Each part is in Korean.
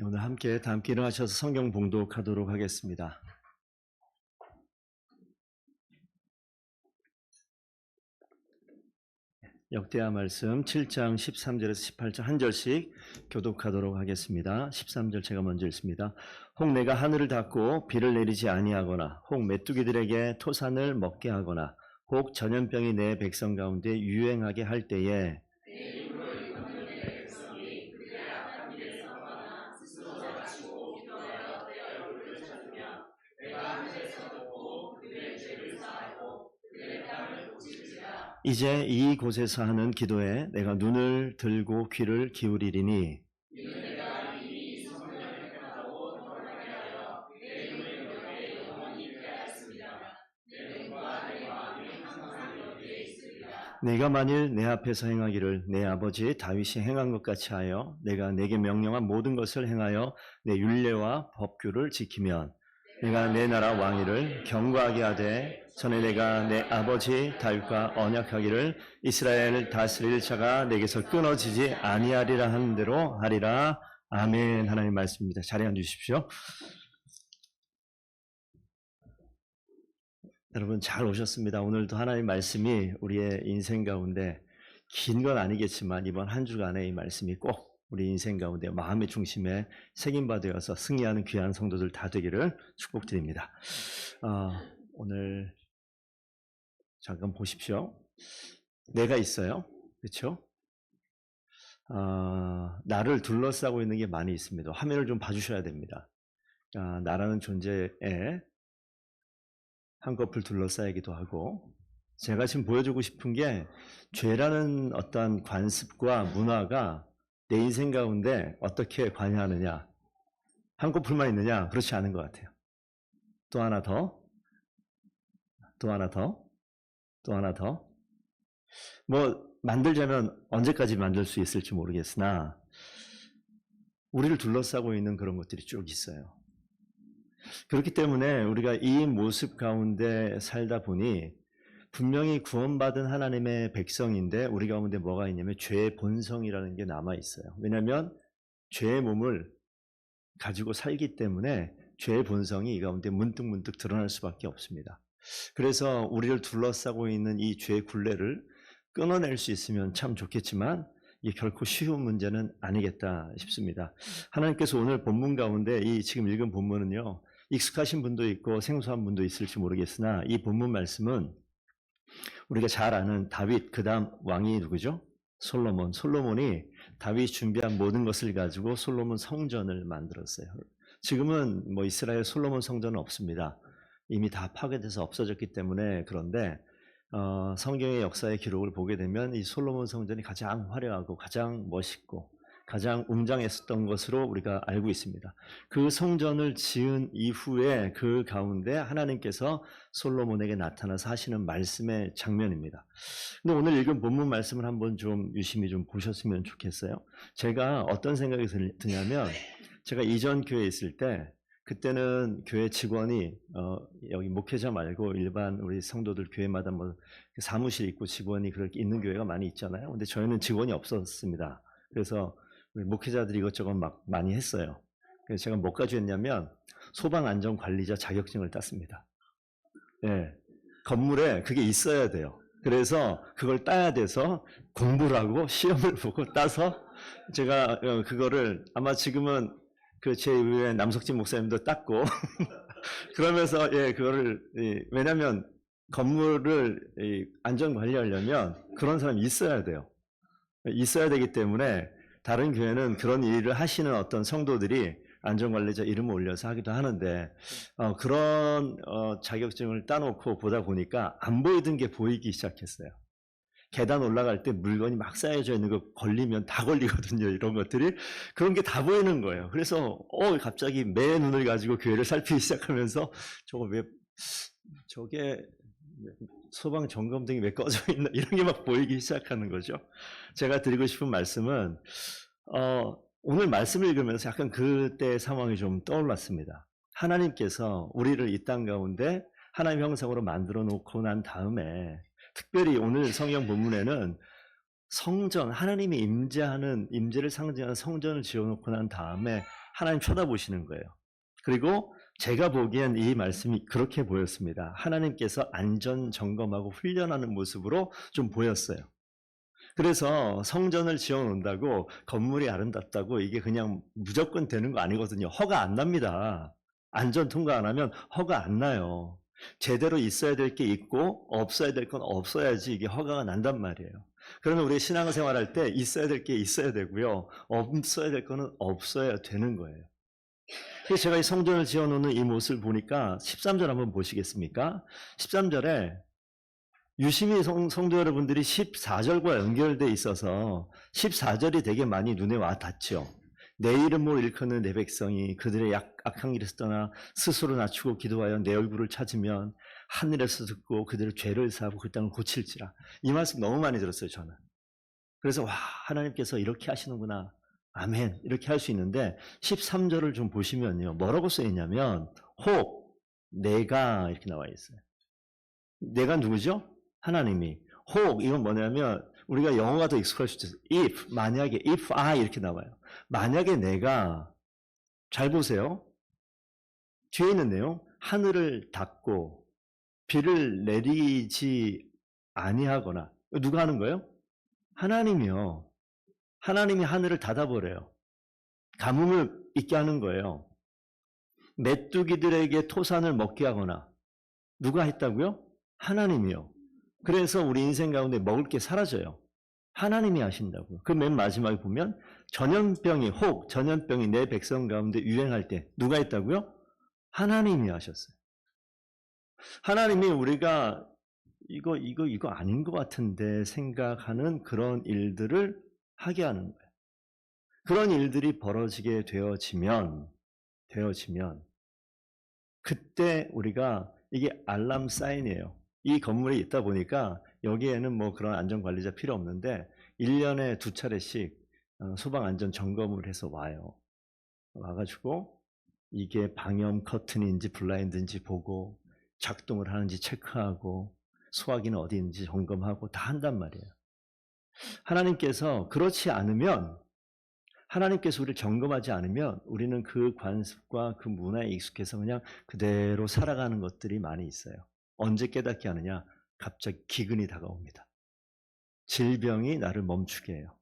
오늘 다 함께 일어나셔서 성경 봉독하도록 하겠습니다. 역대하 말씀 7장 13절에서 18절 한 절씩 교독하도록 하겠습니다. 13절 제가 먼저 읽습니다. 혹 내가 하늘을 닫고 비를 내리지 아니하거나 혹 메뚜기들에게 토산을 먹게 하거나 혹 전염병이 내 백성 가운데 유행하게 할 때에 이제 이곳에서 하는 기도에 내가 눈을 들고 귀를 기울이리니 내가 만일 내 앞에서 행하기를 내 아버지 다윗이 행한 것 같이 하여 내가 내게 명령한 모든 것을 행하여 내 율례와 법규를 지키면 내가 내 나라 왕위를 견고하게 하되 전에 내가 내 아버지 다윗과 언약하기를 이스라엘을 다스릴 자가 내게서 끊어지지 아니하리라 하는 대로 하리라. 아멘. 하나님 말씀입니다. 자리 앉으십시오. 여러분 잘 오셨습니다. 오늘도 하나님 말씀이 우리의 인생 가운데 긴 건 아니겠지만 이번 한 주간의 이 말씀이 꼭 우리 인생 가운데 마음의 중심에 새김받아서 승리하는 귀한 성도들 다 되기를 축복드립니다. 오늘 잠깐 보십시오. 내가 있어요. 그렇죠? 나를 둘러싸고 있는 게 많이 있습니다. 화면을 좀 봐주셔야 됩니다. 나라는 존재에 한꺼풀 둘러싸이기도 하고, 제가 지금 보여주고 싶은 게 죄라는 어떤 관습과 문화가 내 인생 가운데 어떻게 관여하느냐, 한꺼풀만 있느냐, 그렇지 않은 것 같아요. 또 하나 더, 또 하나 더, 또 하나 더. 뭐 만들자면 언제까지 만들 수 있을지 모르겠으나 우리를 둘러싸고 있는 그런 것들이 쭉 있어요. 그렇기 때문에 우리가 이 모습 가운데 살다 보니 분명히 구원받은 하나님의 백성인데 우리 가운데 뭐가 있냐면 죄의 본성이라는 게 남아있어요. 왜냐하면 죄의 몸을 가지고 살기 때문에 죄의 본성이 이 가운데 문득문득 드러날 수밖에 없습니다. 그래서 우리를 둘러싸고 있는 이 죄의 굴레를 끊어낼 수 있으면 참 좋겠지만 이게 결코 쉬운 문제는 아니겠다 싶습니다. 하나님께서 오늘 본문 가운데 이 지금 읽은 본문은요, 익숙하신 분도 있고 생소한 분도 있을지 모르겠으나 이 본문 말씀은 우리가 잘 아는 다윗, 그 다음 왕이 누구죠? 솔로몬. 솔로몬이 다윗이 준비한 모든 것을 가지고 솔로몬 성전을 만들었어요. 지금은 뭐 이스라엘 솔로몬 성전은 없습니다. 이미 다 파괴돼서 없어졌기 때문에. 그런데 성경의 역사의 기록을 보게 되면 이 솔로몬 성전이 가장 화려하고 가장 멋있고 가장 웅장했었던 것으로 우리가 알고 있습니다. 그 성전을 지은 이후에 그 가운데 하나님께서 솔로몬에게 나타나서 하시는 말씀의 장면입니다. 근데 오늘 읽은 본문 말씀을 한번 좀 유심히 좀 보셨으면 좋겠어요. 제가 어떤 생각이 드냐면, 제가 이전 교회에 있을 때 그때는 교회 직원이 여기 목회자 말고 일반 우리 성도들 교회마다 뭐 사무실 있고 직원이 그렇게 있는 교회가 많이 있잖아요. 근데 저희는 직원이 없었습니다. 그래서 우리 목회자들이 이것저것 막 많이 했어요. 그래서 제가 뭐까지 했냐면 소방안전관리자 자격증을 땄습니다. 예, 건물에 그게 있어야 돼요. 그래서 그걸 따야 돼서 공부를 하고 시험을 보고 따서 제가 그거를 아마 지금은 그 제 위에 남석진 목사님도 땄고 그러면서 그거를 왜냐하면 건물을 안전 관리하려면 그런 사람이 있어야 돼요. 있어야 되기 때문에 다른 교회는 그런 일을 하시는 어떤 성도들이 안전관리자 이름을 올려서 하기도 하는데 그런 자격증을 따놓고 보다 보니까 안 보이던 게 보이기 시작했어요. 계단 올라갈 때 물건이 막 쌓여져 있는 거 걸리면 다 걸리거든요. 이런 것들이. 그런 게 다 보이는 거예요. 그래서 갑자기 매 눈을 가지고 교회를 살피기 시작하면서 저게 소방 점검등이 왜 꺼져 있나 이런 게 막 보이기 시작하는 거죠. 제가 드리고 싶은 말씀은 오늘 말씀을 읽으면서 약간 그때 상황이 좀 떠올랐습니다. 하나님께서 우리를 이 땅 가운데 하나님 형상으로 만들어 놓고 난 다음에 특별히 오늘 성경 본문에는 성전, 하나님이 임재를 상징하는 성전을 지어놓고 난 다음에 하나님 쳐다보시는 거예요. 그리고 제가 보기엔 이 말씀이 그렇게 보였습니다. 하나님께서 안전 점검하고 훈련하는 모습으로 좀 보였어요. 그래서 성전을 지어놓는다고 건물이 아름답다고 이게 그냥 무조건 되는 거 아니거든요. 허가 안 납니다. 안전 통과 안 하면 허가 안 나요. 제대로 있어야 될 게 있고 없어야 될 건 없어야지 이게 허가가 난단 말이에요. 그러면 우리 신앙생활 할 때 있어야 될 게 있어야 되고요. 없어야 될 거는 없어야 되는 거예요. 그래서 제가 이 성전을 지어놓는 이 모습을 보니까 13절 한번 보시겠습니까? 13절에 유심히 성도 여러분들이 14절과 연결되어 있어서 14절이 되게 많이 눈에 와 닿죠. 내 이름으로 일컫는 내 백성이 그들의 악한 길에서 떠나 스스로 낮추고 기도하여 내 얼굴을 찾으면 하늘에서 듣고 그들의 죄를 사하고 그 땅을 고칠지라. 이 말씀 너무 많이 들었어요, 저는. 그래서 와, 하나님께서 이렇게 하시는구나. 아멘. 이렇게 할 수 있는데 13절을 좀 보시면요. 뭐라고 써 있냐면 혹 내가 이렇게 나와 있어요. 내가 누구죠? 하나님이. 혹 이건 뭐냐면 우리가 영어가 더 익숙할 수 있어요. if 만약에 if I 이렇게 나와요. 만약에 내가 잘 보세요. 뒤에 있는 내용 하늘을 닫고 비를 내리지 아니하거나 누가 하는 거예요? 하나님이요. 하나님이 하늘을 닫아버려요. 가뭄을 있게 하는 거예요. 메뚜기들에게 토산을 먹게 하거나 누가 했다고요? 하나님이요. 그래서 우리 인생 가운데 먹을 게 사라져요. 하나님이 하신다고요. 그 맨 마지막에 보면 전염병이 내 백성 가운데 유행할 때 누가 했다고요? 하나님이 하셨어요. 하나님이 우리가 이거 아닌 것 같은데 생각하는 그런 일들을 하게 하는 거예요. 그런 일들이 벌어지게 되어지면 그때 우리가 이게 알람 사인이에요. 이 건물에 있다 보니까 여기에는 뭐 그런 안전관리자 필요 없는데 1년에 2차례씩 소방안전 점검을 해서 와요. 와가지고 이게 방염 커튼인지 블라인드인지 보고 작동을 하는지 체크하고 소화기는 어디 있는지 점검하고 다 한단 말이에요. 하나님께서 그렇지 않으면 하나님께서 우리를 점검하지 않으면 우리는 그 관습과 그 문화에 익숙해서 그냥 그대로 살아가는 것들이 많이 있어요. 언제 깨닫게 하느냐? 갑자기 기근이 다가옵니다. 질병이 나를 멈추게 해요.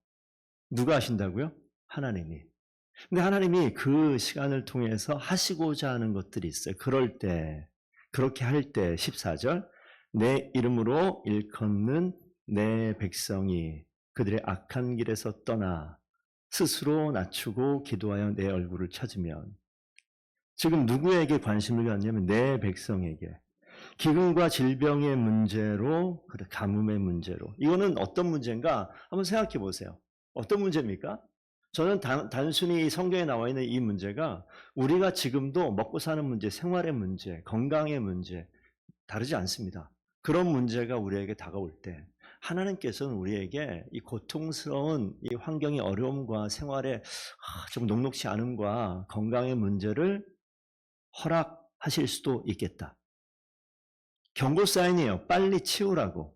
누가 하신다고요? 하나님이. 근데 하나님이 그 시간을 통해서 하시고자 하는 것들이 있어요. 그럴 때, 그렇게 할 때 14절 내 이름으로 일컫는 내 백성이 그들의 악한 길에서 떠나 스스로 낮추고 기도하여 내 얼굴을 찾으면 지금 누구에게 관심을 갖냐면 내 백성에게 기근과 질병의 문제로 가뭄의 문제로 이거는 어떤 문제인가 한번 생각해 보세요. 어떤 문제입니까? 저는 단순히 성경에 나와 있는 이 문제가 우리가 지금도 먹고 사는 문제, 생활의 문제, 건강의 문제 다르지 않습니다. 그런 문제가 우리에게 다가올 때 하나님께서는 우리에게 이 고통스러운 이 환경의 어려움과 생활의 좀 녹록지 않음과 건강의 문제를 허락하실 수도 있겠다. 경고 사인이에요. 빨리 치우라고.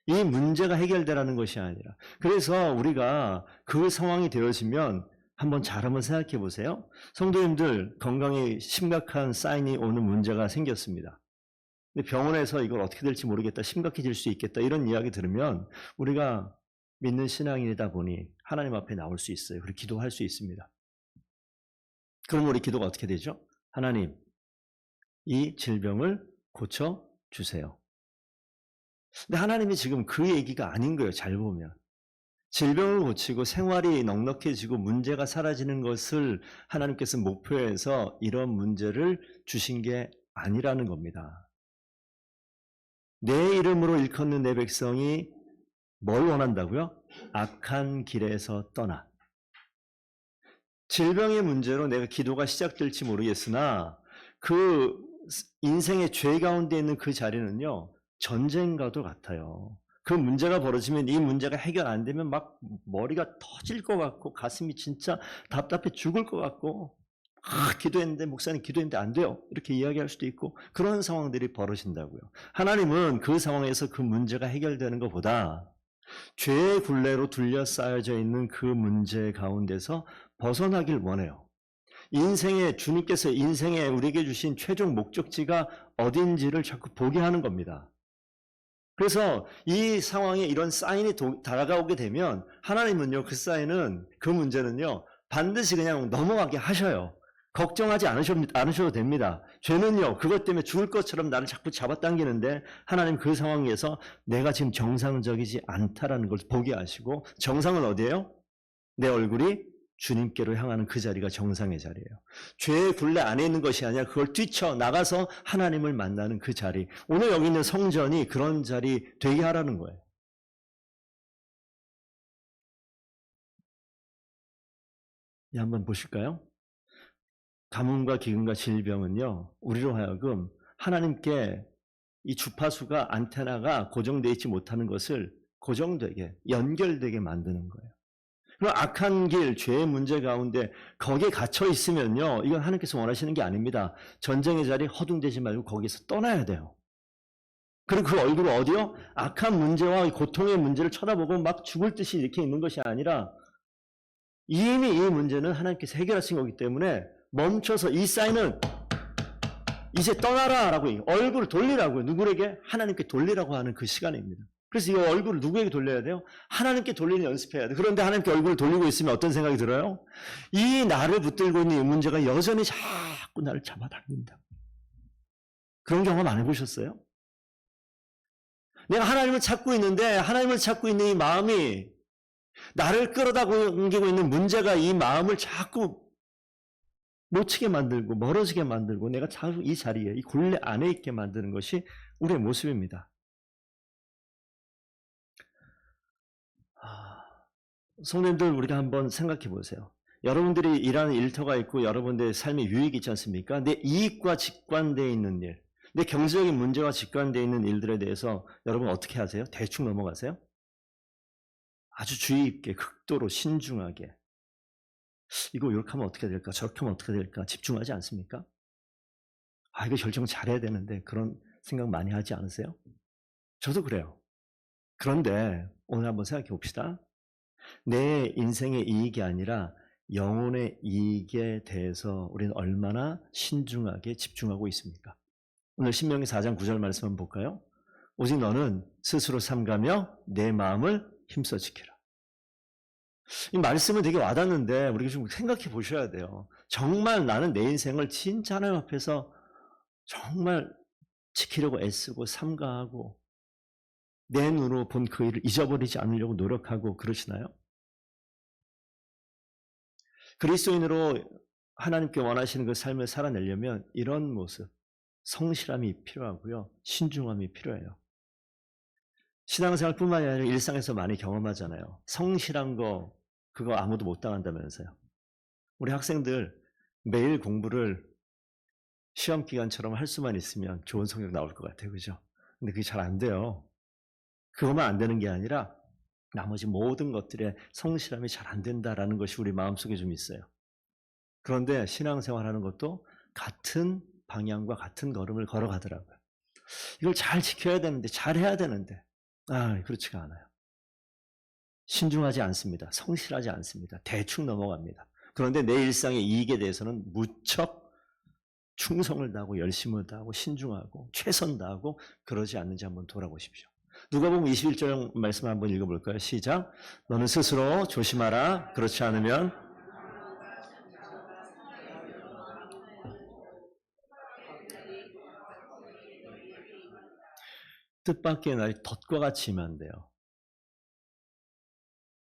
이 문제가 해결되라는 것이 아니라. 그래서 우리가 그 상황이 되어지면 한번 생각해 보세요. 성도님들 건강에 심각한 사인이 오는 문제가 생겼습니다. 근데 병원에서 이걸 어떻게 될지 모르겠다, 심각해질 수 있겠다 이런 이야기 들으면 우리가 믿는 신앙인이다 보니 하나님 앞에 나올 수 있어요. 그리고 기도할 수 있습니다. 그럼 우리 기도가 어떻게 되죠? 하나님, 이 질병을 고쳐주세요. 근데 하나님이 지금 그 얘기가 아닌 거예요. 잘 보면. 질병을 고치고 생활이 넉넉해지고 문제가 사라지는 것을 하나님께서 목표해서 이런 문제를 주신 게 아니라는 겁니다. 내 이름으로 일컫는 내 백성이 뭘 원한다고요? 악한 길에서 떠나. 질병의 문제로 내가 기도가 시작될지 모르겠으나 그 인생의 죄 가운데 있는 그 자리는요. 전쟁과도 같아요. 그 문제가 벌어지면 이 문제가 해결 안 되면 막 머리가 터질 것 같고 가슴이 진짜 답답해 죽을 것 같고 기도했는데 목사님 기도했는데 안 돼요. 이렇게 이야기할 수도 있고 그런 상황들이 벌어진다고요. 하나님은 그 상황에서 그 문제가 해결되는 것보다 죄의 굴레로 둘러싸여져 있는 그 문제 가운데서 벗어나길 원해요. 주님께서 인생에 우리에게 주신 최종 목적지가 어딘지를 자꾸 보게 하는 겁니다. 그래서 이 상황에 이런 사인이 다가오게 되면 하나님은요, 그 문제는요, 반드시 그냥 넘어가게 하셔요. 걱정하지 않으셔도 됩니다. 죄는요, 그것 때문에 죽을 것처럼 나를 자꾸 잡아당기는데 하나님 그 상황에서 내가 지금 정상적이지 않다라는 걸 보게 하시고, 정상은 어디예요? 내 얼굴이 주님께로 향하는 그 자리가 정상의 자리예요. 죄의 굴레 안에 있는 것이 아니라 그걸 뛰쳐나가서 하나님을 만나는 그 자리. 오늘 여기 있는 성전이 그런 자리 되게 하라는 거예요. 한번 보실까요? 가뭄과 기근과 질병은요, 우리로 하여금 하나님께 이 주파수가, 안테나가 고정되어 있지 못하는 것을 고정되게, 연결되게 만드는 거예요. 그럼 악한 길, 죄의 문제 가운데 거기에 갇혀 있으면요, 이건 하나님께서 원하시는 게 아닙니다. 전쟁의 자리 허둥대지 말고 거기서 떠나야 돼요. 그리고 그 얼굴을 어디요? 악한 문제와 고통의 문제를 쳐다보고 막 죽을 듯이 이렇게 있는 것이 아니라 이미 이 문제는 하나님께서 해결하신 거기 때문에 멈춰서 이 사인은 이제 떠나라 라고 얼굴을 돌리라고요. 누구에게? 하나님께 돌리라고 하는 그 시간입니다. 그래서 이 얼굴을 누구에게 돌려야 돼요? 하나님께 돌리는 연습해야 돼요. 그런데 하나님께 얼굴을 돌리고 있으면 어떤 생각이 들어요? 이 나를 붙들고 있는 이 문제가 여전히 자꾸 나를 잡아당긴다. 그런 경험 안 해보셨어요? 내가 하나님을 찾고 있는데 하나님을 찾고 있는 이 마음이 나를 끌어당기고 있는 문제가 이 마음을 자꾸 놓치게 만들고 멀어지게 만들고 내가 자꾸 이 자리에, 이 굴레 안에 있게 만드는 것이 우리의 모습입니다. 성도님들, 우리가 한번 생각해 보세요. 여러분들이 일하는 일터가 있고 여러분들의 삶의 유익이 있지 않습니까? 내 이익과 직관되어 있는 일, 내 경제적인 문제와 직관되어 있는 일들에 대해서 여러분 어떻게 하세요? 대충 넘어가세요? 아주 주의 깊게, 극도로 신중하게, 이거 이렇게 하면 어떻게 될까? 저렇게 하면 어떻게 될까? 집중하지 않습니까? 이거 결정 잘해야 되는데 그런 생각 많이 하지 않으세요? 저도 그래요. 그런데 오늘 한번 생각해 봅시다. 내 인생의 이익이 아니라 영혼의 이익에 대해서 우리는 얼마나 신중하게 집중하고 있습니까? 오늘 신명기 4장 9절 말씀 한번 볼까요? 오직 너는 스스로 삼가며 내 마음을 힘써 지키라. 이 말씀은 되게 와닿는데 우리가 좀 생각해 보셔야 돼요. 정말 나는 내 인생을 진짜 하나님 앞에서 정말 지키려고 애쓰고 삼가하고 내 눈으로 본 그 일을 잊어버리지 않으려고 노력하고 그러시나요? 그리스도인으로 하나님께 원하시는 그 삶을 살아내려면 이런 모습, 성실함이 필요하고요. 신중함이 필요해요. 신앙생활뿐만이 아니라 일상에서 많이 경험하잖아요. 성실한 거, 그거 아무도 못 당한다면서요. 우리 학생들 매일 공부를 시험 기간처럼 할 수만 있으면 좋은 성적 나올 것 같아요. 그죠? 근데 그게 잘 안 돼요. 그것만 안 되는 게 아니라 나머지 모든 것들에 성실함이 잘 안 된다라는 것이 우리 마음속에 좀 있어요. 그런데 신앙생활하는 것도 같은 방향과 같은 걸음을 걸어가더라고요. 이걸 잘 지켜야 되는데, 잘 해야 되는데 그렇지가 않아요. 신중하지 않습니다. 성실하지 않습니다. 대충 넘어갑니다. 그런데 내 일상의 이익에 대해서는 무척 충성을 다하고 열심을 다하고 신중하고 최선 다하고 그러지 않는지 한번 돌아보십시오. 누가복음 21절 말씀 한번 읽어볼까요? 시작. 너는 스스로 조심하라. 그렇지 않으면 뜻밖의 날이 덫과 같이 임한대요.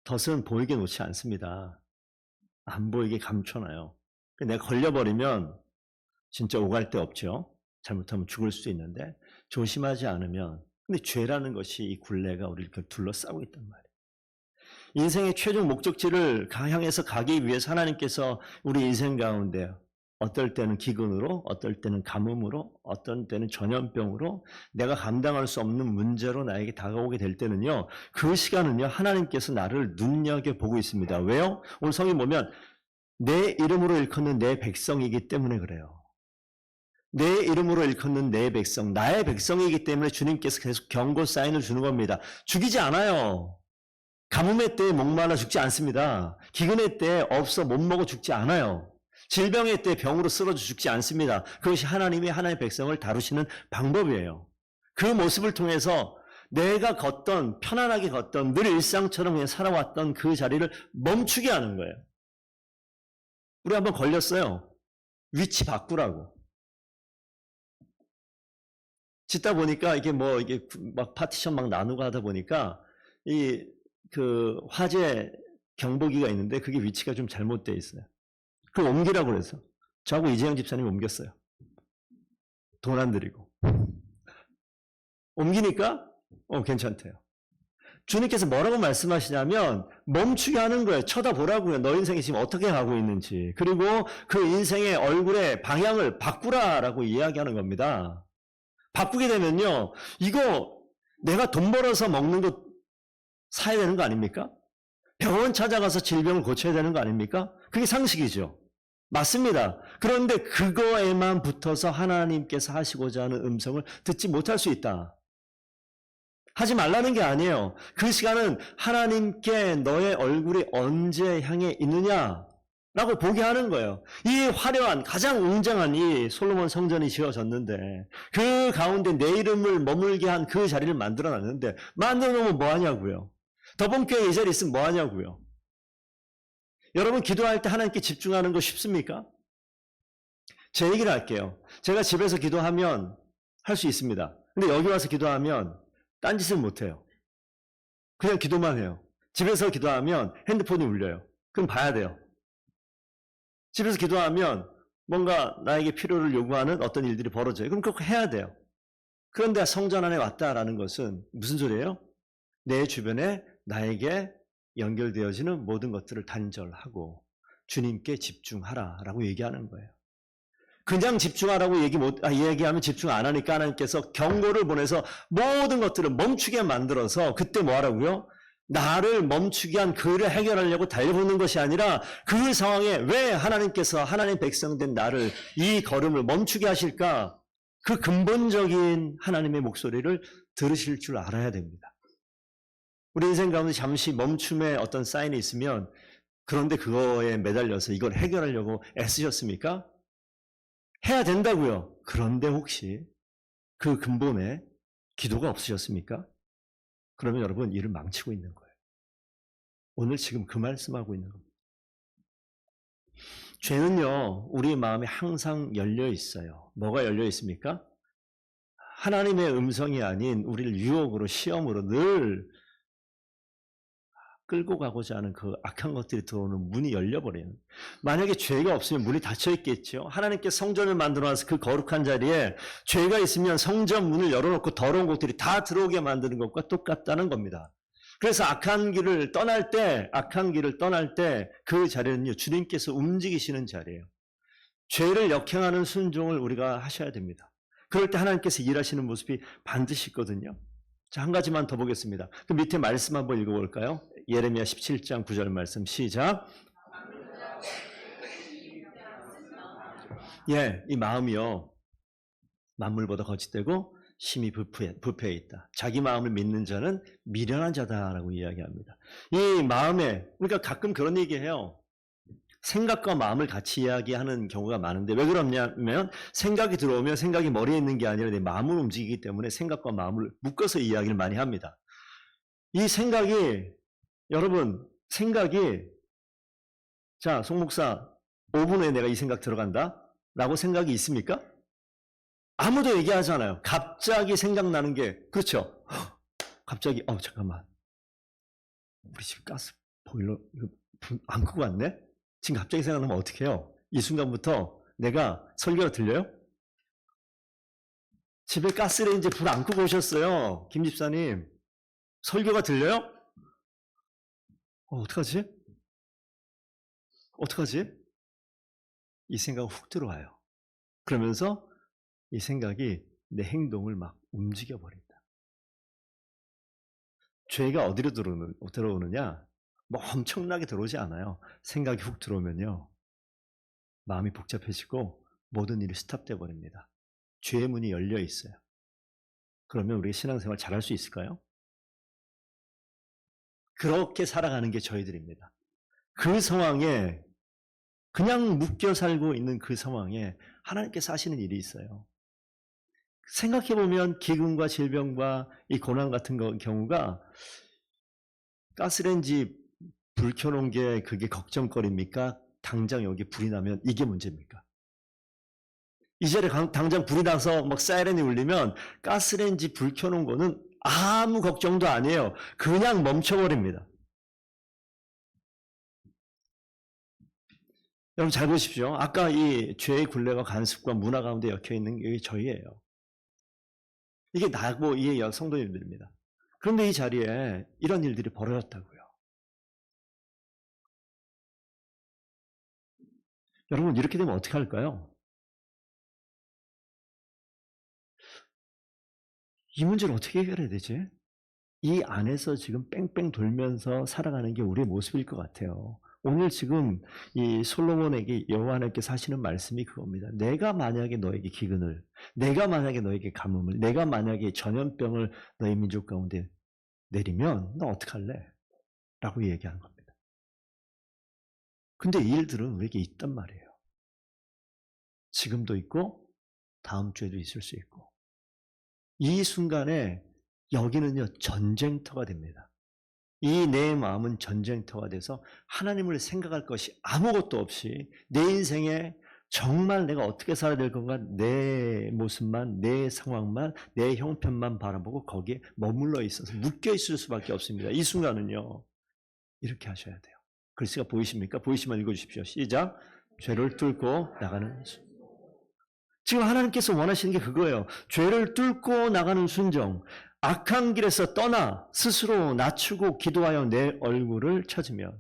덫은 보이게 놓지 않습니다. 안 보이게 감춰놔요. 내가 걸려버리면 진짜 오갈 데 없죠. 잘못하면 죽을 수도 있는데 조심하지 않으면, 근데 죄라는 것이 이 굴레가 우리를 둘러싸고 있단 말이에요. 인생의 최종 목적지를 향해서 가기 위해서 하나님께서 우리 인생 가운데 어떨 때는 기근으로, 어떨 때는 가뭄으로, 어떤 때는 전염병으로 내가 감당할 수 없는 문제로 나에게 다가오게 될 때는요, 그 시간은요 하나님께서 나를 눈여겨보고 있습니다. 왜요? 오늘 성경 보면 내 이름으로 일컫는 내 백성이기 때문에 그래요. 내 이름으로 일컫는 내 백성, 나의 백성이기 때문에 주님께서 계속 경고 사인을 주는 겁니다. 죽이지 않아요. 가뭄의 때에 목말라 죽지 않습니다. 기근의 때에 없어 못 먹어 죽지 않아요. 질병의 때에 병으로 쓰러져 죽지 않습니다. 그것이 하나님이 하나님의 백성을 다루시는 방법이에요. 그 모습을 통해서 내가 걷던, 편안하게 걷던, 늘 일상처럼 그냥 살아왔던 그 자리를 멈추게 하는 거예요. 우리 한번 걸렸어요. 위치 바꾸라고. 짓다 보니까 이게 막 파티션 막 나누고 하다 보니까 그 화재 경보기가 있는데 그게 위치가 좀 잘못되어 있어요. 그걸 옮기라고 그래서 저하고 이재영 집사님이 옮겼어요. 돈 안 들이고. 옮기니까 괜찮대요. 주님께서 뭐라고 말씀하시냐면 멈추게 하는 거예요. 쳐다보라고요. 너 인생이 지금 어떻게 가고 있는지. 그리고 그 인생의 얼굴의 방향을 바꾸라라고 이야기하는 겁니다. 바꾸게 되면요. 이거 내가 돈 벌어서 먹는 거 사야 되는 거 아닙니까? 병원 찾아가서 질병을 고쳐야 되는 거 아닙니까? 그게 상식이죠. 맞습니다. 그런데 그거에만 붙어서 하나님께서 하시고자 하는 음성을 듣지 못할 수 있다. 하지 말라는 게 아니에요. 그 시간은 하나님께 너의 얼굴이 언제 향해 있느냐라고 보게 하는 거예요. 이 화려한 가장 웅장한 이 솔로몬 성전이 지어졌는데 그 가운데 내 이름을 머물게 한 그 자리를 만들어놨는데 만들어 놓으면 뭐하냐고요. 더본교회 이 자리에 있으면 뭐하냐고요. 여러분 기도할 때 하나님께 집중하는 거 쉽습니까? 제 얘기를 할게요. 제가 집에서 기도하면 할 수 있습니다. 근데 여기 와서 기도하면 딴짓을 못해요. 그냥 기도만 해요. 집에서 기도하면 핸드폰이 울려요. 그럼 봐야 돼요. 집에서 기도하면 뭔가 나에게 필요를 요구하는 어떤 일들이 벌어져요. 그럼 그거 해야 돼요. 그런데 성전 안에 왔다라는 것은 무슨 소리예요? 내 주변에 나에게 연결되어지는 모든 것들을 단절하고 주님께 집중하라라고 얘기하는 거예요. 그냥 집중하라고 얘기하면 집중 안 하니까 하나님께서 경고를 보내서 모든 것들을 멈추게 만들어서 그때 뭐 하라고요? 나를 멈추게 한 그를 해결하려고 달려보는 것이 아니라 그 상황에 왜 하나님께서 하나님 백성된 나를 이 걸음을 멈추게 하실까? 그 근본적인 하나님의 목소리를 들으실 줄 알아야 됩니다. 우리 인생 가운데 잠시 멈춤의 어떤 사인이 있으면 그런데 그거에 매달려서 이걸 해결하려고 애쓰셨습니까? 해야 된다고요. 그런데 혹시 그 근본에 기도가 없으셨습니까? 그러면 여러분 일을 망치고 있는 거예요. 오늘 지금 그 말씀하고 있는 겁니다. 죄는요, 우리 마음에 항상 열려 있어요. 뭐가 열려 있습니까? 하나님의 음성이 아닌 우리를 유혹으로, 시험으로 늘 끌고 가고자 하는 그 악한 것들이 들어오는 문이 열려버려요. 만약에 죄가 없으면 문이 닫혀 있겠죠. 하나님께 성전을 만들어놔서 그 거룩한 자리에 죄가 있으면 성전 문을 열어놓고 더러운 것들이 다 들어오게 만드는 것과 똑같다는 겁니다. 그래서 악한 길을 떠날 때 그 자리는요, 주님께서 움직이시는 자리예요. 죄를 역행하는 순종을 우리가 하셔야 됩니다. 그럴 때 하나님께서 일하시는 모습이 반드시 있거든요. 자, 한 가지만 더 보겠습니다. 그 밑에 말씀 한번 읽어볼까요? 예레미야 17장 9절 말씀 시작. 예, 이 마음이요, 만물보다 거짓되고 심히 부패해 있다. 자기 마음을 믿는 자는 미련한 자다라고 이야기합니다. 이 마음에, 그러니까 가끔 그런 얘기해요. 생각과 마음을 같이 이야기하는 경우가 많은데 왜 그러냐면 생각이 들어오면 생각이 머리에 있는 게 아니라 내 마음을 움직이기 때문에 생각과 마음을 묶어서 이야기를 많이 합니다. 이 생각이, 여러분, 자, 송 목사 5분 후에 내가 이 생각 들어간다 라고 생각이 있습니까? 아무도 얘기하잖아요. 갑자기 생각나는 게, 그렇죠? 갑자기 잠깐만, 우리 집 가스 보일러 이거 불 안 끄고 왔네? 지금 갑자기 생각나면 어떻게 해요? 이 순간부터 내가 설교가 들려요? 집에 가스레인지 불 안 끄고 오셨어요. 김 집사님. 설교가 들려요? 어떡하지? 이 생각이 훅 들어와요. 그러면서 이 생각이 내 행동을 막 움직여버린다. 죄가 어디로 들어오느냐? 뭐 엄청나게 들어오지 않아요. 생각이 훅 들어오면요, 마음이 복잡해지고 모든 일이 스탑돼 버립니다. 죄의 문이 열려 있어요. 그러면 우리 신앙생활 잘할 수 있을까요? 그렇게 살아가는 게 저희들입니다. 그 상황에 그냥 묶여 살고 있는 그 상황에 하나님께서 하시는 일이 있어요. 생각해보면 기근과 질병과 이 고난 같은 경우가 가스레인지 불 켜놓은 게 그게 걱정거리입니까? 당장 여기 불이 나면 이게 문제입니까? 이 자리에 당장 불이 나서 막 사이렌이 울리면 가스레인지 불 켜놓은 거는 아무 걱정도 아니에요. 그냥 멈춰버립니다. 여러분 잘 보십시오. 아까 이 죄의 굴레와 관습과 문화 가운데 엮여있는 게 저희예요. 이게 나고 이 성도님들입니다. 그런데 이 자리에 이런 일들이 벌어졌다고요. 여러분 이렇게 되면 어떻게 할까요? 이 문제를 어떻게 해결해야 되지? 이 안에서 지금 뺑뺑 돌면서 살아가는 게 우리의 모습일 것 같아요. 오늘 지금 이 솔로몬에게 여호와 하나님께서 하시는 말씀이 그겁니다. 내가 만약에 너에게 기근을, 내가 만약에 너에게 가뭄을, 내가 만약에 전염병을 너희 민족 가운데 내리면 너 어떡할래? 라고 얘기하는 겁니다. 근데 이 일들은 우리에게 있단 말이에요. 지금도 있고 다음 주에도 있을 수 있고 이 순간에 여기는요 전쟁터가 됩니다. 이 내 마음은 전쟁터가 돼서 하나님을 생각할 것이 아무것도 없이 내 인생에 정말 내가 어떻게 살아야 될 건가 내 모습만 내 상황만 내 형편만 바라보고 거기에 머물러 있어서 묶여 있을 수밖에 없습니다. 이 순간은요 이렇게 하셔야 돼요. 글씨가 보이십니까? 보이시면 읽어주십시오. 시작. 죄를 뚫고 나가는 순종. 지금 하나님께서 원하시는 게 그거예요. 죄를 뚫고 나가는 순종. 악한 길에서 떠나 스스로 낮추고 기도하여 내 얼굴을 찾으면.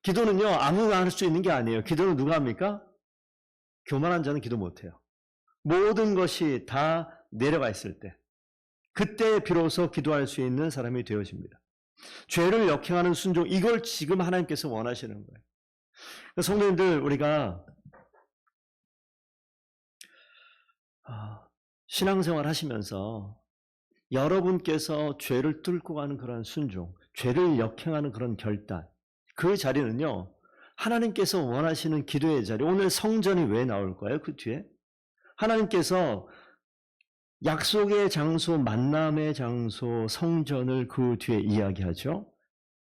기도는요 아무나 할 수 있는 게 아니에요. 기도는 누가 합니까? 교만한 자는 기도 못해요. 모든 것이 다 내려가 있을 때 그때 비로소 기도할 수 있는 사람이 되어집니다. 죄를 역행하는 순종, 이걸 지금 하나님께서 원하시는 거예요. 성도님들, 우리가 신앙생활 하시면서 여러분께서 죄를 뚫고 가는 그런 순종, 죄를 역행하는 그런 결단, 그 자리는요 하나님께서 원하시는 기도의 자리. 오늘 성전이 왜 나올까요? 그 뒤에 하나님께서 약속의 장소, 만남의 장소, 성전을 그 뒤에 이야기하죠.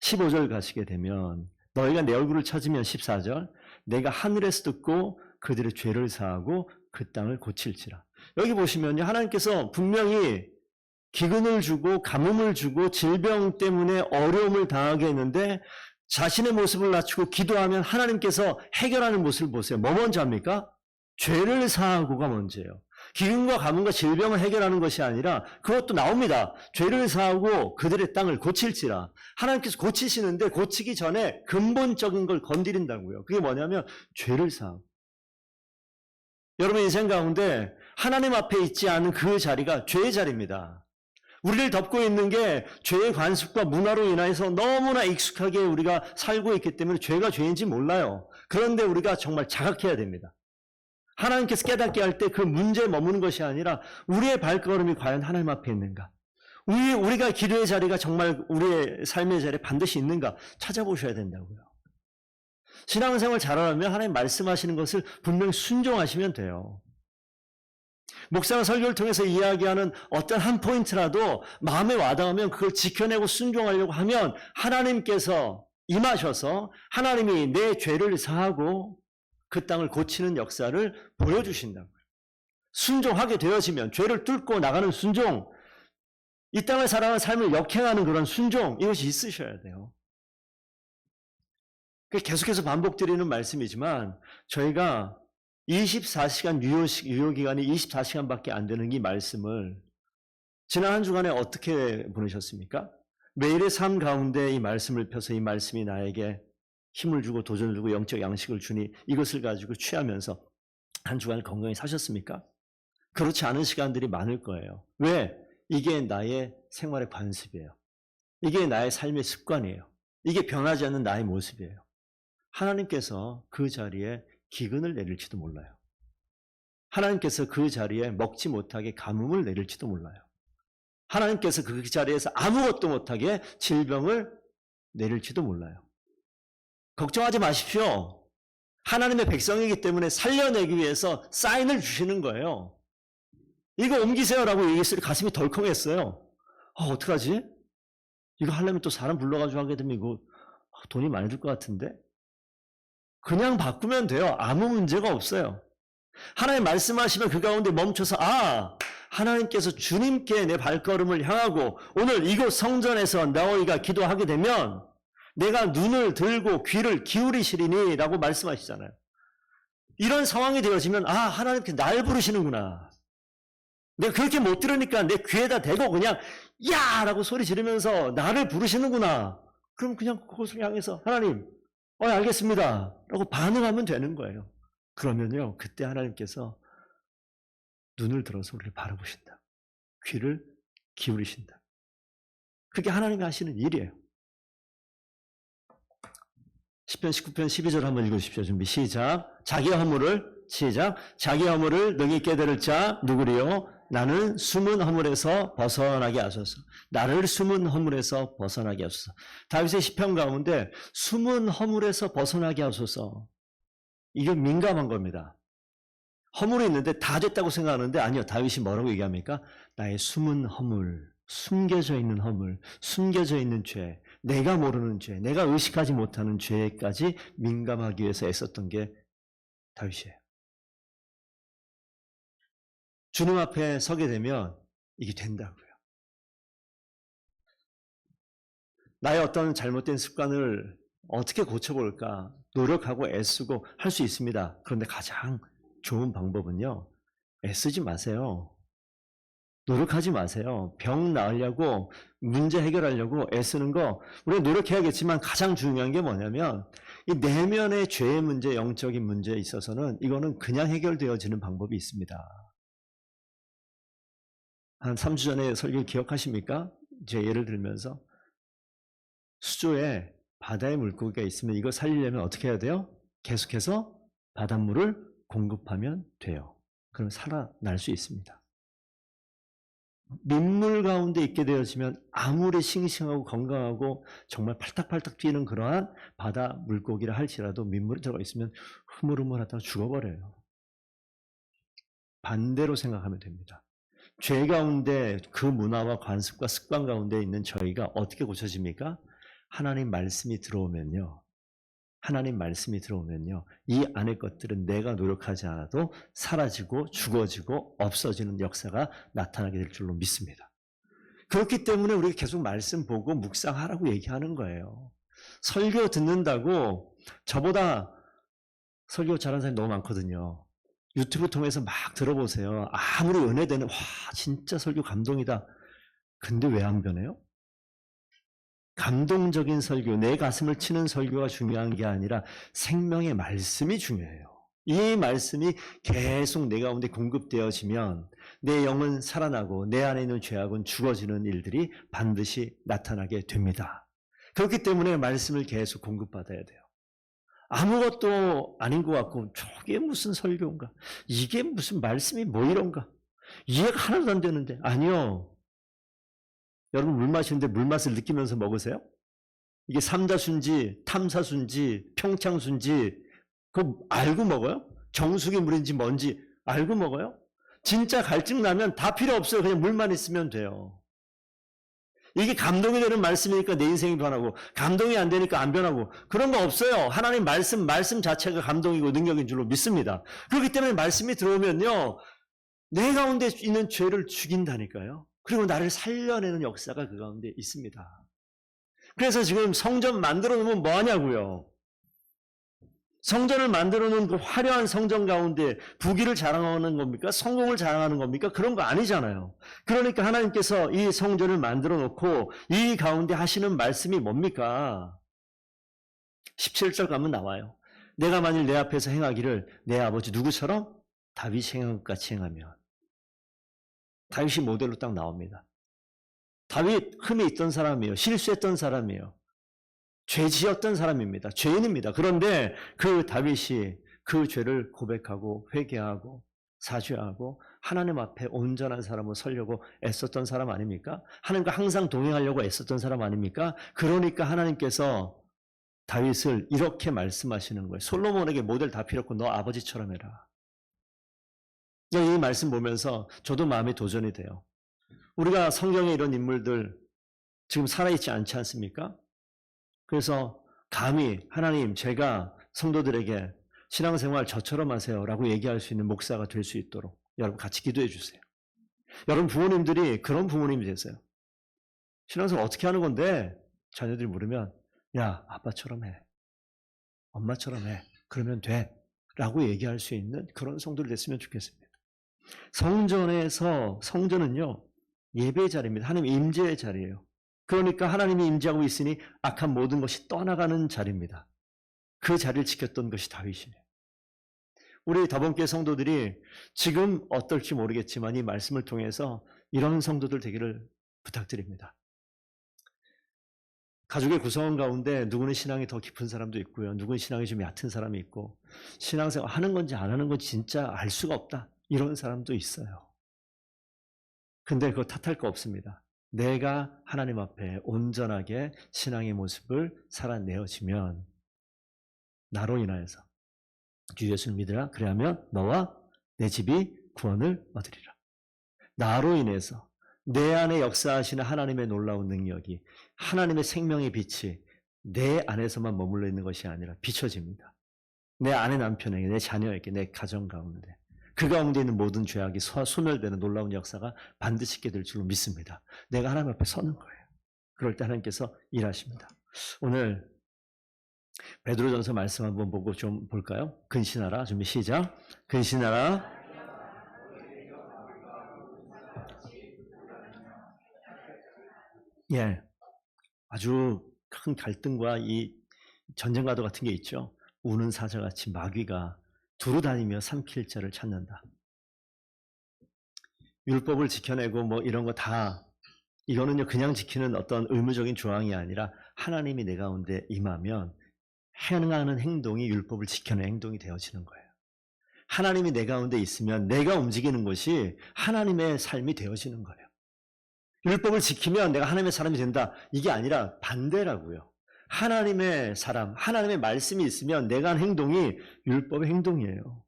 15절 가시게 되면 너희가 내 얼굴을 찾으면 14절 내가 하늘에서 듣고 그들의 죄를 사하고 그 땅을 고칠지라. 여기 보시면요 하나님께서 분명히 기근을 주고 가뭄을 주고 질병 때문에 어려움을 당하게 했는데 자신의 모습을 낮추고 기도하면 하나님께서 해결하는 모습을 보세요. 뭐 먼저 합니까? 죄를 사하고가 먼저예요. 기근과 가뭄과 질병을 해결하는 것이 아니라 그것도 나옵니다. 죄를 사하고 그들의 땅을 고칠지라. 하나님께서 고치시는데 고치기 전에 근본적인 걸 건드린다고요. 그게 뭐냐면 죄를 사하고. 여러분 인생 가운데 하나님 앞에 있지 않은 그 자리가 죄의 자리입니다. 우리를 덮고 있는 게 죄의 관습과 문화로 인해서 너무나 익숙하게 우리가 살고 있기 때문에 죄가 죄인지 몰라요. 그런데 우리가 정말 자각해야 됩니다. 하나님께서 깨닫게 할 때 그 문제에 머무는 것이 아니라 우리의 발걸음이 과연 하나님 앞에 있는가? 우리가 기도의 자리가 정말 우리의 삶의 자리에 반드시 있는가? 찾아보셔야 된다고요. 신앙생활 잘하려면 하나님 말씀하시는 것을 분명히 순종하시면 돼요. 목사가 설교를 통해서 이야기하는 어떤 한 포인트라도 마음에 와닿으면 그걸 지켜내고 순종하려고 하면 하나님께서 임하셔서 하나님이 내 죄를 사하고 그 땅을 고치는 역사를 보여주신다고요. 순종하게 되어지면 죄를 뚫고 나가는 순종, 이 땅을 살아가는 삶을 역행하는 그런 순종, 이것이 있으셔야 돼요. 계속해서 반복드리는 말씀이지만 저희가 24시간 유효기간이 24시간밖에 안 되는 이 말씀을 지난 한 주간에 어떻게 보내셨습니까? 매일의 삶 가운데 이 말씀을 펴서 이 말씀이 나에게 힘을 주고 도전을 주고 영적 양식을 주니 이것을 가지고 취하면서 한 주간을 건강히 사셨습니까? 그렇지 않은 시간들이 많을 거예요. 왜? 이게 나의 생활의 관습이에요. 이게 나의 삶의 습관이에요. 이게 변하지 않는 나의 모습이에요. 하나님께서 그 자리에 기근을 내릴지도 몰라요. 하나님께서 그 자리에 먹지 못하게 가뭄을 내릴지도 몰라요. 하나님께서 그 자리에서 아무것도 못하게 질병을 내릴지도 몰라요. 걱정하지 마십시오. 하나님의 백성이기 때문에 살려내기 위해서 사인을 주시는 거예요. 이거 옮기세요라고 얘기했을 때 가슴이 덜컹했어요. 어떡하지? 이거 하려면 또 사람 불러가지고 하게 되면 이거 돈이 많이 들 것 같은데? 그냥 바꾸면 돼요. 아무 문제가 없어요. 하나님 말씀하시면 그 가운데 멈춰서 하나님께서 주님께 내 발걸음을 향하고 오늘 이곳 성전에서 너희가 기도하게 되면 내가 눈을 들고 귀를 기울이시리니 라고 말씀하시잖아요. 이런 상황이 되어지면 하나님께서 날 부르시는구나. 내가 그렇게 못 들으니까 내 귀에다 대고 그냥 야! 라고 소리 지르면서 나를 부르시는구나. 그럼 그냥 그곳을 향해서 하나님 알겠습니다 라고 반응하면 되는 거예요. 그러면요 그때 하나님께서 눈을 들어서 우리를 바라보신다. 귀를 기울이신다. 그게 하나님이 하시는 일이에요. 10편 19편 12절 한번 읽으십시오. 준비 시작. 자기 허물을 능히 깨달을 자 누구리요? 나는 숨은 허물에서 벗어나게 하소서. 나를 숨은 허물에서 벗어나게 하소서. 다윗의 시편 가운데 숨은 허물에서 벗어나게 하소서. 이게 민감한 겁니다. 허물이 있는데 다 됐다고 생각하는데 아니요. 다윗이 뭐라고 얘기합니까? 나의 숨은 허물, 숨겨져 있는 허물, 숨겨져 있는 죄, 내가 모르는 죄, 내가 의식하지 못하는 죄까지 민감하기 위해서 애썼던 게 다윗이에요. 주님 앞에 서게 되면 이게 된다고요. 나의 어떤 잘못된 습관을 어떻게 고쳐볼까 노력하고 애쓰고 할 수 있습니다. 그런데 가장 좋은 방법은요. 애쓰지 마세요. 노력하지 마세요. 병 나으려고 문제 해결하려고 애쓰는 거 우리가 노력해야겠지만 가장 중요한 게 뭐냐면 이 내면의 죄의 문제, 영적인 문제에 있어서는 이거는 그냥 해결되어지는 방법이 있습니다. 한 3주 전에 설교 기억하십니까? 제 예를 들면서 수조에 바다의 물고기가 있으면 이거 살리려면 어떻게 해야 돼요? 계속해서 바닷물을 공급하면 돼요. 그럼 살아날 수 있습니다. 민물 가운데 있게 되어지면 아무리 싱싱하고 건강하고 정말 팔딱팔딱 뛰는 그러한 바다 물고기라 할지라도 민물에 들어가 있으면 흐물흐물하다가 죽어버려요. 반대로 생각하면 됩니다. 죄 가운데 그 문화와 관습과 습관 가운데 있는 저희가 어떻게 고쳐집니까? 하나님 말씀이 들어오면요. 이 안의 것들은 내가 노력하지 않아도 사라지고 죽어지고 없어지는 역사가 나타나게 될 줄로 믿습니다. 그렇기 때문에 우리가 계속 말씀 보고 묵상하라고 얘기하는 거예요. 설교 듣는다고 저보다 설교 잘하는 사람이 너무 많거든요. 유튜브 통해서 막 들어보세요. 아무리 은혜되는 진짜 설교 감동이다. 근데 왜 안 변해요? 감동적인 설교, 내 가슴을 치는 설교가 중요한 게 아니라 생명의 말씀이 중요해요. 이 말씀이 계속 내 가운데 공급되어지면 내 영은 살아나고 내 안에 있는 죄악은 죽어지는 일들이 반드시 나타나게 됩니다. 그렇기 때문에 말씀을 계속 공급받아야 돼요. 아무것도 아닌 것 같고 저게 무슨 설교인가? 이게 무슨 말씀이 뭐 이런가? 이해가 하나도 안 되는데. 아니요. 여러분 물 마시는데 물맛을 느끼면서 먹으세요? 이게 삼자순지, 탐사순지, 평창순지 그거 알고 먹어요? 정수기 물인지 뭔지 알고 먹어요? 진짜 갈증 나면 다 필요 없어요. 그냥 물만 있으면 돼요. 이게 감동이 되는 말씀이니까 내 인생이 변하고 감동이 안 되니까 안 변하고 그런 거 없어요. 하나님 말씀 자체가 감동이고 능력인 줄로 믿습니다. 그렇기 때문에 말씀이 들어오면요. 내 가운데 있는 죄를 죽인다니까요. 그리고 나를 살려내는 역사가 그 가운데 있습니다. 그래서 지금 성전 만들어 놓으면 뭐 하냐고요. 성전을 만들어 놓은 그 화려한 성전 가운데 부귀를 자랑하는 겁니까? 성공을 자랑하는 겁니까? 그런 거 아니잖아요. 그러니까 하나님께서 이 성전을 만들어 놓고 이 가운데 하시는 말씀이 뭡니까? 17절 가면 나와요. 내가 만일 내 앞에서 행하기를 내 아버지 누구처럼? 다윗이 행한 것 같이 행하면. 다윗이 모델로 딱 나옵니다. 다윗 흠이 있던 사람이에요. 실수했던 사람이에요. 죄 지었던 사람입니다. 죄인입니다. 그런데 그 다윗이 그 죄를 고백하고 회개하고 사죄하고 하나님 앞에 온전한 사람으로 서려고 애썼던 사람 아닙니까? 하나님과 항상 동행하려고 애썼던 사람 아닙니까? 그러니까 하나님께서 다윗을 이렇게 말씀하시는 거예요. 솔로몬에게 모델 다 필요 없고 너 아버지처럼 해라. 이 말씀 보면서 저도 마음이 도전이 돼요. 우리가 성경에 이런 인물들 지금 살아있지 않지 않습니까? 그래서 감히 하나님 제가 성도들에게 신앙생활 저처럼 하세요라고 얘기할 수 있는 목사가 될 수 있도록 여러분 같이 기도해 주세요. 여러분 부모님들이 그런 부모님이 되세요. 신앙생활 어떻게 하는 건데? 자녀들이 물으면 야 아빠처럼 해. 엄마처럼 해. 그러면 돼. 라고 얘기할 수 있는 그런 성도들 됐으면 좋겠습니다. 성전은요 예배의 자리입니다. 하나님 임재의 자리예요. 그러니까 하나님이 임재하고 있으니 악한 모든 것이 떠나가는 자리입니다. 그 자리를 지켰던 것이 다윗이에요. 우리 다본교회 성도들이 지금 어떨지 모르겠지만 이 말씀을 통해서 이런 성도들 되기를 부탁드립니다. 가족의 구성원 가운데 누구는 신앙이 더 깊은 사람도 있고요. 누구는 신앙이 좀 얕은 사람이 있고 신앙생활 하는 건지 안 하는 건지 진짜 알 수가 없다. 이런 사람도 있어요. 근데 그거 탓할 거 없습니다. 내가 하나님 앞에 온전하게 신앙의 모습을 살아내어지면 나로 인하여서 주 예수를 믿으라. 그래야면 너와 내 집이 구원을 얻으리라. 나로 인해서 내 안에 역사하시는 하나님의 놀라운 능력이 하나님의 생명의 빛이 내 안에서만 머물러 있는 것이 아니라 비춰집니다. 내 아내 남편에게, 내 자녀에게, 내 가정 가운데 그 가운데 있는 모든 죄악이 소멸되는 놀라운 역사가 반드시 있게 될 줄로 믿습니다. 내가 하나님 앞에 서는 거예요. 그럴 때 하나님께서 일하십니다. 오늘 베드로전서 말씀 한번 보고 좀 볼까요? 근신하라. 준비 시작. 근신하라. 예, 아주 큰 갈등과 이 전쟁과도 같은 게 있죠. 우는 사자같이 마귀가 두루 다니며 삼킬 자를 찾는다. 율법을 지켜내고 뭐 이런 거 다 이거는요 그냥 지키는 어떤 의무적인 조항이 아니라 하나님이 내 가운데 임하면 행하는 행동이 율법을 지켜내는 행동이 되어지는 거예요. 하나님이 내 가운데 있으면 내가 움직이는 것이 하나님의 삶이 되어지는 거예요. 율법을 지키면 내가 하나님의 사람이 된다. 이게 아니라 반대라고요. 하나님의 사람, 하나님의 말씀이 있으면 내가 하는 행동이 율법의 행동이에요.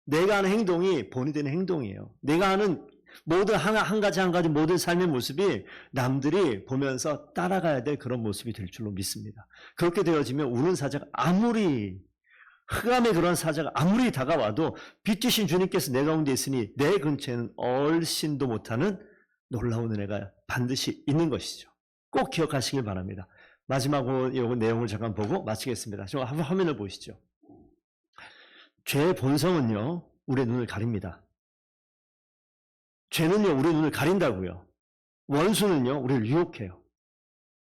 내가 하는 행동이 본이 되는 행동이에요. 내가 하는 모든 한 가지 모든 삶의 모습이 남들이 보면서 따라가야 될 그런 모습이 될 줄로 믿습니다. 그렇게 되어지면 우는 사자가 아무리 흑암의 그런 사자가 아무리 다가와도 빛 되신 주님께서 내 가운데 있으니 내 근처에는 얼씬도 못하는 놀라운 은혜가 반드시 있는 것이죠. 꼭 기억하시길 바랍니다. 마지막으로 이 내용을 잠깐 보고 마치겠습니다. 좀 한번 화면을 보시죠. 죄의 본성은요, 우리의 눈을 가립니다. 죄는요, 우리의 눈을 가린다고요. 원수는요, 우리를 유혹해요.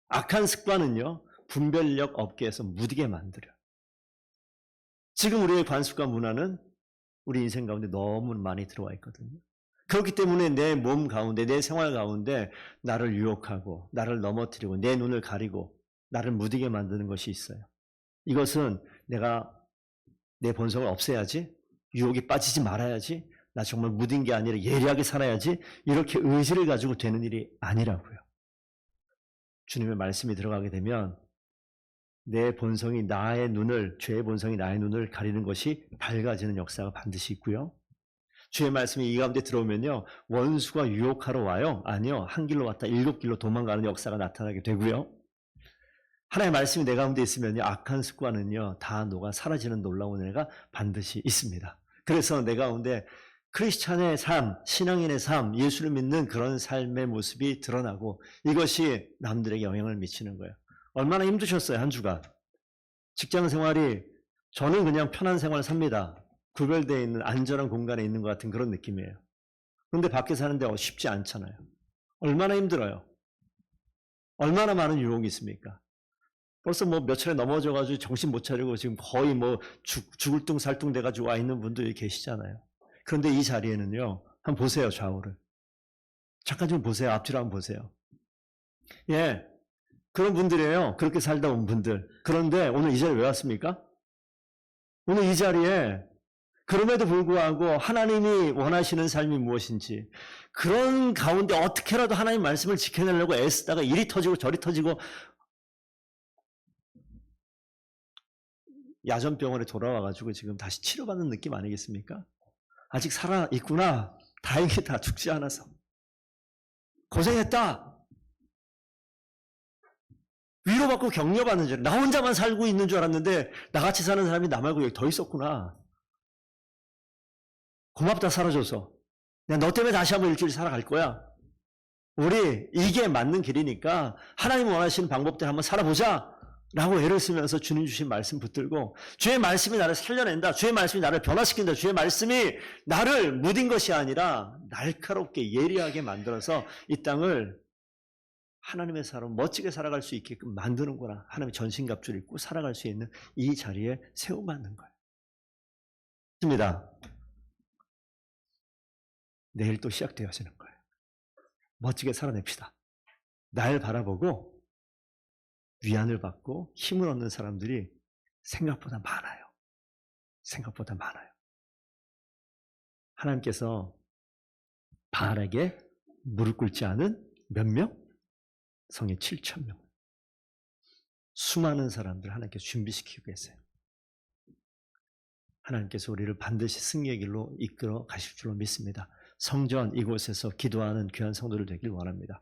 악한 습관은요, 분별력 없게 해서 무디게 만들어요. 지금 우리의 관습과 문화는 우리 인생 가운데 너무 많이 들어와 있거든요. 그렇기 때문에 내 몸 가운데, 내 생활 가운데 나를 유혹하고, 나를 넘어뜨리고, 내 눈을 가리고, 나를 무디게 만드는 것이 있어요. 이것은 내가 내 본성을 없애야지, 유혹에 빠지지 말아야지, 나 정말 무딘 게 아니라 예리하게 살아야지, 이렇게 의지를 가지고 되는 일이 아니라고요. 주님의 말씀이 들어가게 되면 내 본성이 나의 눈을, 죄의 본성이 나의 눈을 가리는 것이 밝아지는 역사가 반드시 있고요. 주의 말씀이 이 가운데 들어오면요, 원수가 유혹하러 와요? 아니요. 한 길로 왔다 7길로 도망가는 역사가 나타나게 되고요. 하나님의 말씀이 내 가운데 있으면요, 악한 습관은요, 다 녹아 사라지는 놀라운 은혜가 반드시 있습니다. 그래서 내 가운데 크리스찬의 삶, 신앙인의 삶, 예수를 믿는 그런 삶의 모습이 드러나고 이것이 남들에게 영향을 미치는 거예요. 얼마나 힘드셨어요, 한 주간. 직장 생활이 저는 그냥 편한 생활을 삽니다. 구별되어 있는 안전한 공간에 있는 것 같은 그런 느낌이에요. 그런데 밖에 사는데 쉽지 않잖아요. 얼마나 힘들어요. 얼마나 많은 유혹이 있습니까? 벌써 뭐 몇 차례 넘어져가지고 정신 못 차리고 지금 거의 뭐 죽을 둥 살 둥 돼가지고 와 있는 분들이 계시잖아요. 그런데 이 자리에는요, 한번 보세요, 좌우를. 잠깐 좀 보세요. 앞뒤로 한번 보세요. 예, 그런 분들이에요. 그렇게 살다 온 분들. 그런데 오늘 이 자리에 왜 왔습니까? 오늘 이 자리에 그럼에도 불구하고 하나님이 원하시는 삶이 무엇인지, 그런 가운데 어떻게라도 하나님 말씀을 지켜내려고 애쓰다가 이리 터지고 저리 터지고 야전병원에 돌아와가지고 지금 다시 치료받는 느낌 아니겠습니까? 아직 살아있구나. 다행이다. 죽지 않아서. 고생했다. 위로받고 격려받는 줄, 나 혼자만 살고 있는 줄 알았는데 나같이 사는 사람이 나 말고 여기 더 있었구나. 고맙다 살아줘서. 너 때문에 다시 한번 일주일 살아갈 거야. 우리 이게 맞는 길이니까 하나님 원하시는 방법대로 한번 살아보자 라고 애를 쓰면서 주님 주신 말씀 붙들고, 주의 말씀이 나를 살려낸다, 주의 말씀이 나를 변화시킨다, 주의 말씀이 나를 무딘 것이 아니라 날카롭게 예리하게 만들어서 이 땅을 하나님의 사람 멋지게 살아갈 수 있게끔 만드는구나, 하나님의 전신갑주를 입고 살아갈 수 있는 이 자리에 세워받는 거예요. 맞습니다. 내일 또 시작되어지는 거예요. 멋지게 살아냅시다. 날 바라보고 위안을 받고 힘을 얻는 사람들이 생각보다 많아요. 생각보다 많아요. 하나님께서 바알에게 무릎 꿇지 않은 몇 명? 성에 7,000명. 수많은 사람들 하나님께서 준비시키고 계세요. 하나님께서 우리를 반드시 승리의 길로 이끌어 가실 줄로 믿습니다. 성전 이곳에서 기도하는 귀한 성도들 되길 원합니다.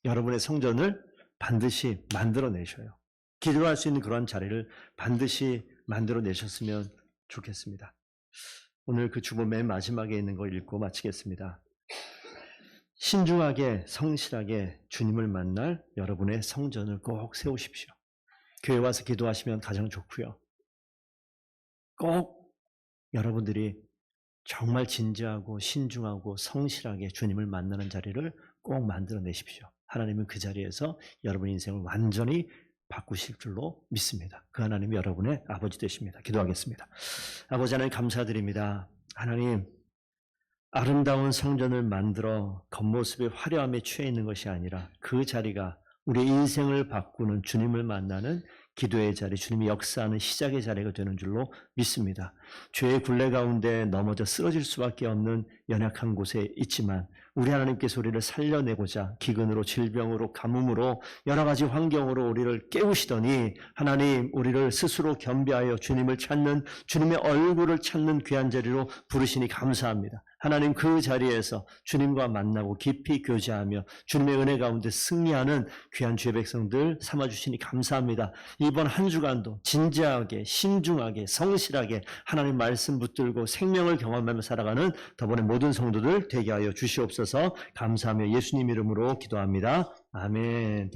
여러분의 성전을 반드시 만들어내셔요. 기도할 수 있는 그런 자리를 반드시 만들어내셨으면 좋겠습니다. 오늘 그 주보 맨 마지막에 있는 걸 읽고 마치겠습니다. 신중하게 성실하게 주님을 만날 여러분의 성전을 꼭 세우십시오. 교회 와서 기도하시면 가장 좋고요. 꼭 여러분들이 정말 진지하고 신중하고 성실하게 주님을 만나는 자리를 꼭 만들어내십시오. 하나님은 그 자리에서 여러분의 인생을 완전히 바꾸실 줄로 믿습니다. 그 하나님이 여러분의 아버지 되십니다. 기도하겠습니다. 아버지 하나님 감사드립니다. 하나님, 아름다운 성전을 만들어 겉모습의 화려함에 취해 있는 것이 아니라 그 자리가 우리의 인생을 바꾸는 주님을 만나는 기도의 자리, 주님이 역사하는 시작의 자리가 되는 줄로 믿습니다. 죄의 굴레 가운데 넘어져 쓰러질 수밖에 없는 연약한 곳에 있지만 우리 하나님께서 우리를 살려내고자 기근으로 질병으로 가뭄으로 여러 가지 환경으로 우리를 깨우시더니 하나님 우리를 스스로 겸비하여 주님을 찾는, 주님의 얼굴을 찾는 귀한 자리로 부르시니 감사합니다. 하나님 그 자리에서 주님과 만나고 깊이 교제하며 주님의 은혜 가운데 승리하는 귀한 주의 백성들 삼아주시니 감사합니다. 이번 한 주간도 진지하게 신중하게 성실하게 하나님 말씀 붙들고 생명을 경험하며 살아가는 더번의 모든 성도들 되게 하여 주시옵소서. 감사하며 예수님 이름으로 기도합니다. 아멘.